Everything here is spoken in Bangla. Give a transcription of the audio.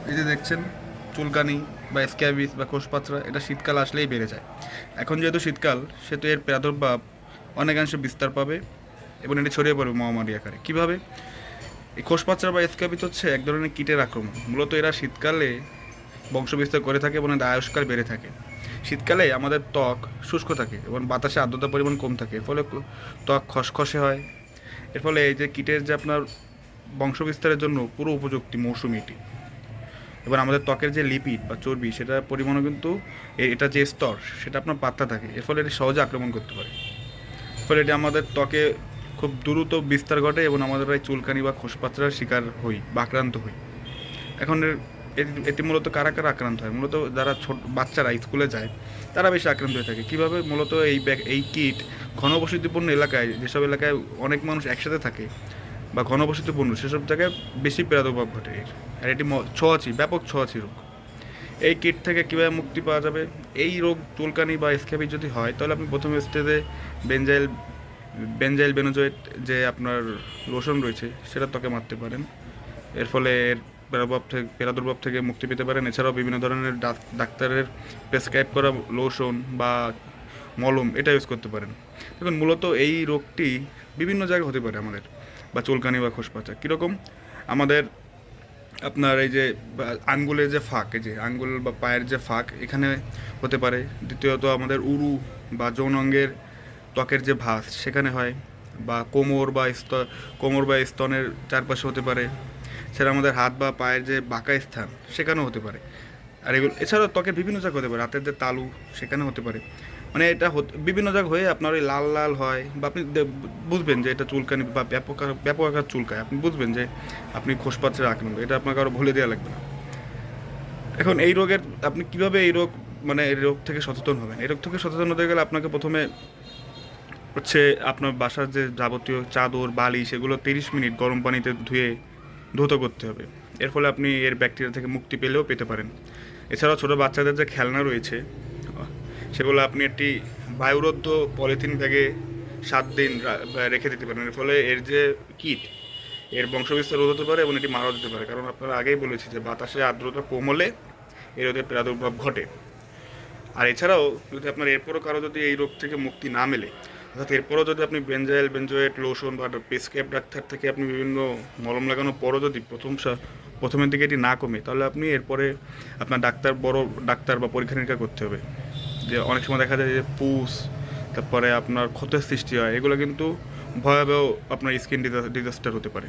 এই যে দেখছেন চুলকানি বা স্ক্যাবিস বা কোষপাথরা, এটা শীতকাল আসলেই বেড়ে যায়। এখন যেহেতু শীতকাল, সেহেতু এর প্রাদুর্ভাব অনেকাংশে বিস্তার পাবে এবং এটি ছড়িয়ে পড়বে মহামারী আকারে। কীভাবে? এই কোষপাথরা বা স্ক্যাবিস হচ্ছে এক ধরনের কীটের আক্রমণ। মূলত এরা শীতকালে বংশবিস্তার করে থাকে এবং এদের আয়ুষ্কাল বেড়ে থাকে। শীতকালে আমাদের ত্বক শুষ্ক থাকে এবং বাতাসে আর্দ্রতার পরিমাণ কম থাকে, এর ফলে ত্বক খসখসে হয়। এর ফলে এই যে কীটের যে আপনার বংশবিস্তারের জন্য পুরো উপযুক্ত মৌসুম এটি। এবার আমাদের ত্বকের যে লিপিড বা চর্বি, সেটার পরিমাণও কিন্তু এটা যে স্তর সেটা আপনার পাতলা থাকে, এর ফলে এটি সহজে আক্রমণ করতে পারে। ফলে এটি আমাদের ত্বকে খুব দ্রুত বিস্তার ঘটে এবং আমাদের এই চুলকানি বা খোসপাত্রার শিকার হই বা আক্রান্ত হই। এখন এটি মূলত কারা কারা আক্রান্ত হয়? মূলত যারা ছোট বাচ্চারা স্কুলে যায় তারা বেশি আক্রান্ত হয়ে থাকে। কীভাবে? মূলত এই কীট ঘনবসতিপূর্ণ এলাকায়, যেসব এলাকায় অনেক মানুষ একসাথে থাকে বা ঘনবসতিপূর্ণ, সেসব জায়গায় বেশি প্রাদুর্ভাব ঘটে এর। আর এটি ছোঁয়াচি, ব্যাপক ছোঁয়াচি রোগ। এই কীট থেকে কীভাবে মুক্তি পাওয়া যাবে? এই রোগ চুলকানি বা স্ক্যাবিস যদি হয়, তাহলে আপনি প্রথম স্টেজে বেনজাইল বেনজাইল বেনোজয়েট যে আপনার লোশন রয়েছে সেটা ত্বকে মারতে পারেন। এর ফলে এর প্রাদুর্ভাব থেকে মুক্তি পেতে পারেন। এছাড়াও বিভিন্ন ধরনের ডাক্তারের প্রেসক্রাইব করা লোশন বা মলম এটা ইউজ করতে পারেন। দেখুন, মূলত এই রোগটি বিভিন্ন জায়গায় হতে পারে আমাদের, বা চুলকানি বা খোসপাচা কীরকম? আমাদের আপনার এই যে আঙ্গুলের যে ফাঁক, এই যে আঙ্গুল বা পায়ের যে ফাঁক, এখানে হতে পারে। দ্বিতীয়ত আমাদের উরু বা যৌন অঙ্গের ত্বকের যে ভাঁজ সেখানে হয়, বা কোমর বা স্তনের চারপাশে হতে পারে। সেটা আমাদের হাত বা পায়ের যে বাঁকা স্থান সেখানেও হতে পারে। আর এগুলো এছাড়াও ত্বকের বিভিন্ন জায়গা হতে পারে, হাতের যে তালু সেখানে হতে পারে। মানে এটা বিভিন্ন জায়গা হয়ে আপনার ওই লাল লাল হয়, বা আপনি বুঝবেন যে এটা চুলকানি বা ব্যাপক আকার চুলকায়, আপনি বুঝবেন যে আপনি খোসপাত্রের আক্রান্ত। এটা আপনাকে আরও বলে দেওয়া লাগবে না। এখন এই রোগের আপনি কীভাবে এই রোগ থেকে সচেতন হবেন? এই রোগ থেকে সচেতন হতে গেলে আপনাকে প্রথমে হচ্ছে আপনার বাসার যে যাবতীয় চাদর বালিশ সেগুলো 30 মিনিট গরম পানিতে ধুত করতে হবে। এর ফলে আপনি এর ব্যাকটেরিয়া থেকে মুক্তি পেতে পারেন। এছাড়াও ছোটো বাচ্চাদের যে খেলনা রয়েছে সেগুলো আপনি একটি বায়ুরোধ পলিথিন ব্যাগে 7 দিন রেখে দিতে পারেন। এর ফলে এর যে কীট, এর বংশবিস্তার রোধ হতে পারে এবং এটি মারাও যেতে পারে। কারণ আপনারা আগেই বলেছি যে বাতাসে আর্দ্রতা কম হলে এই রোগের প্রাদুর্ভাব ঘটে। আর এছাড়াও যদি আপনার এরপরও কারো যদি এই রোগ থেকে মুক্তি না মেলে, অর্থাৎ এরপরও যদি আপনি বেনজাইল বেনজয়েট লোশন বা প্রেসক্রাইব ডাক্তার থেকে আপনি বিভিন্ন মলম লাগানোর পরও যদি প্রথমের দিকে এটি না কমে, তাহলে আপনি এরপরে আপনার বড় ডাক্তার বা পরীক্ষা নিরীক্ষা করতে হবে। যে অনেক সময় দেখা যায় যে পুস, তারপরে আপনার ক্ষতের সৃষ্টি হয়, এগুলো কিন্তু ভয়াবহ আপনার স্কিন ডিজাস্টার হতে পারে।